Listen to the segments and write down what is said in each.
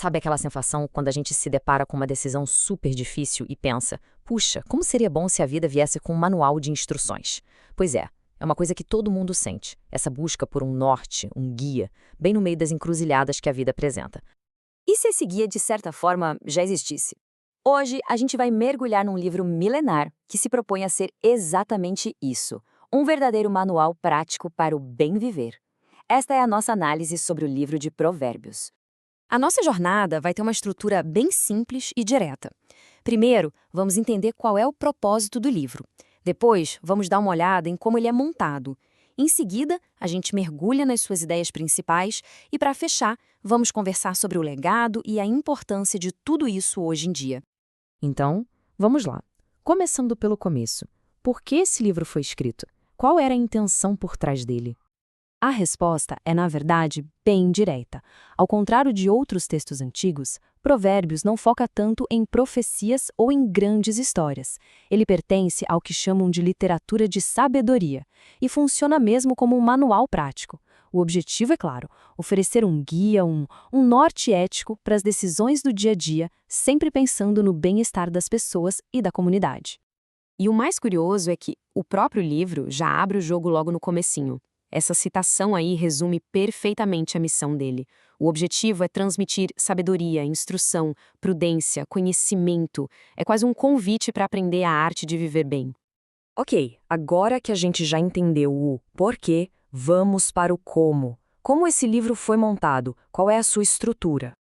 Sabe aquela sensação quando a gente se depara com uma decisão super difícil e pensa, puxa, como seria bom se a vida viesse com um manual de instruções? Pois é uma coisa que todo mundo sente, essa busca por um norte, um guia, bem no meio das encruzilhadas que a vida apresenta. E se esse guia, de certa forma, já existisse? Hoje, a gente vai mergulhar num livro milenar que se propõe a ser exatamente isso, um verdadeiro manual prático para o bem viver. Esta é a nossa análise sobre o livro de Provérbios. A nossa jornada vai ter uma estrutura bem simples e direta. Primeiro, vamos entender qual é o propósito do livro. Depois, vamos dar uma olhada em como ele é montado. Em seguida, a gente mergulha nas suas ideias principais e, para fechar, vamos conversar sobre o legado e a importância de tudo isso hoje em dia. Então, vamos lá. Começando pelo começo. Por que esse livro foi escrito? Qual era a intenção por trás dele? A resposta é, na verdade, bem direta. Ao contrário de outros textos antigos, Provérbios não foca tanto em profecias ou em grandes histórias. Ele pertence ao que chamam de literatura de sabedoria e funciona mesmo como um manual prático. O objetivo é claro, oferecer um guia, um norte ético para as decisões do dia a dia, sempre pensando no bem-estar das pessoas e da comunidade. E o mais curioso é que o próprio livro já abre o jogo logo no comecinho. Essa citação aí resume perfeitamente a missão dele. O objetivo é transmitir sabedoria, instrução, prudência, conhecimento. É quase um convite para aprender a arte de viver bem. Ok, agora que a gente já entendeu o porquê, vamos para o como. Como esse livro foi montado? Qual é a sua estrutura?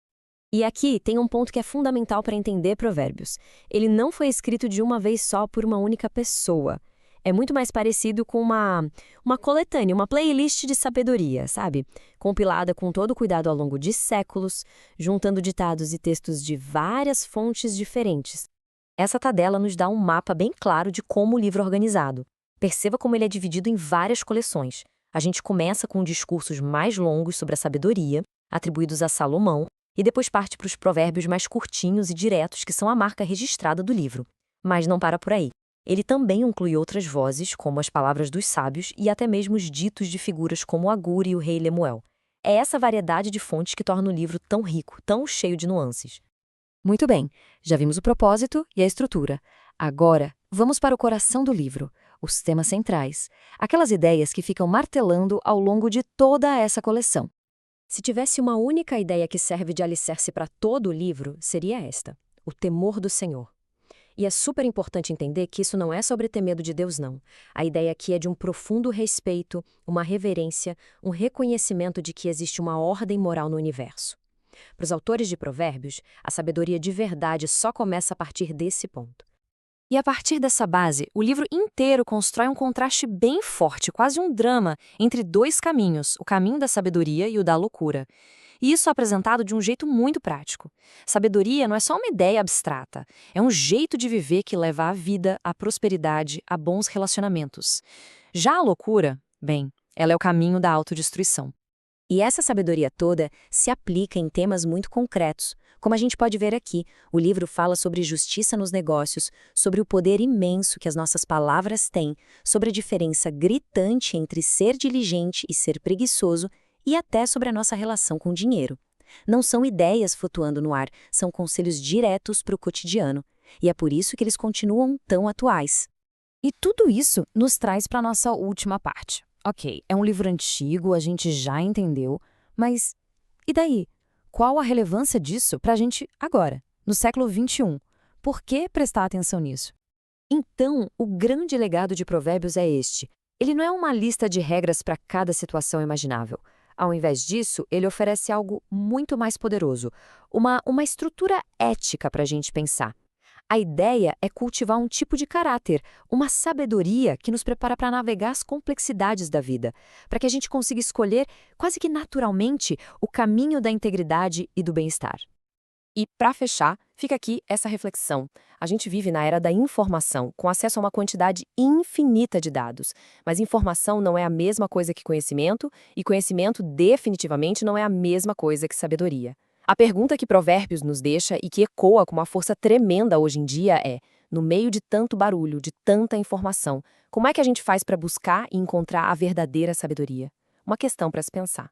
E aqui tem um ponto que é fundamental para entender Provérbios. Ele não foi escrito de uma vez só por uma única pessoa. É muito mais parecido com uma coletânea, uma playlist de sabedoria, sabe? Compilada com todo o cuidado ao longo de séculos, juntando ditados e textos de várias fontes diferentes. Essa tabela nos dá um mapa bem claro de como o livro é organizado. Perceba como ele é dividido em várias coleções. A gente começa com discursos mais longos sobre a sabedoria, atribuídos a Salomão, e depois parte para os provérbios mais curtinhos e diretos, que são a marca registrada do livro. Mas não para por aí. Ele também inclui outras vozes, como as palavras dos sábios e até mesmo os ditos de figuras como Agur e o rei Lemuel. É essa variedade de fontes que torna o livro tão rico, tão cheio de nuances. Muito bem, já vimos o propósito e a estrutura. Agora, vamos para o coração do livro, os temas centrais, aquelas ideias que ficam martelando ao longo de toda essa coleção. Se tivesse uma única ideia que serve de alicerce para todo o livro, seria esta: o temor do Senhor. E é super importante entender que isso não é sobre ter medo de Deus, não. A ideia aqui é de um profundo respeito, uma reverência, um reconhecimento de que existe uma ordem moral no universo. Para os autores de Provérbios, a sabedoria de verdade só começa a partir desse ponto. E a partir dessa base, o livro inteiro constrói um contraste bem forte, quase um drama, entre dois caminhos, o caminho da sabedoria e o da loucura. E isso é apresentado de um jeito muito prático. Sabedoria não é só uma ideia abstrata, é um jeito de viver que leva à vida, à prosperidade, a bons relacionamentos. Já a loucura, bem, ela é o caminho da autodestruição. E essa sabedoria toda se aplica em temas muito concretos. Como a gente pode ver aqui, o livro fala sobre justiça nos negócios, sobre o poder imenso que as nossas palavras têm, sobre a diferença gritante entre ser diligente e ser preguiçoso, e até sobre a nossa relação com o dinheiro. Não são ideias flutuando no ar, são conselhos diretos para o cotidiano. E é por isso que eles continuam tão atuais. E tudo isso nos traz para a nossa última parte. Ok, é um livro antigo, a gente já entendeu, mas e daí? Qual a relevância disso para a gente agora, no século XXI? Por que prestar atenção nisso? Então, o grande legado de Provérbios é este. Ele não é uma lista de regras para cada situação imaginável. Ao invés disso, ele oferece algo muito mais poderoso, uma estrutura ética para a gente pensar. A ideia é cultivar um tipo de caráter, uma sabedoria que nos prepara para navegar as complexidades da vida, para que a gente consiga escolher, quase que naturalmente, o caminho da integridade e do bem-estar. E, para fechar, fica aqui essa reflexão. A gente vive na era da informação, com acesso a uma quantidade infinita de dados. Mas informação não é a mesma coisa que conhecimento, e conhecimento definitivamente não é a mesma coisa que sabedoria. A pergunta que Provérbios nos deixa e que ecoa com uma força tremenda hoje em dia é: no meio de tanto barulho, de tanta informação, como é que a gente faz para buscar e encontrar a verdadeira sabedoria? Uma questão para se pensar.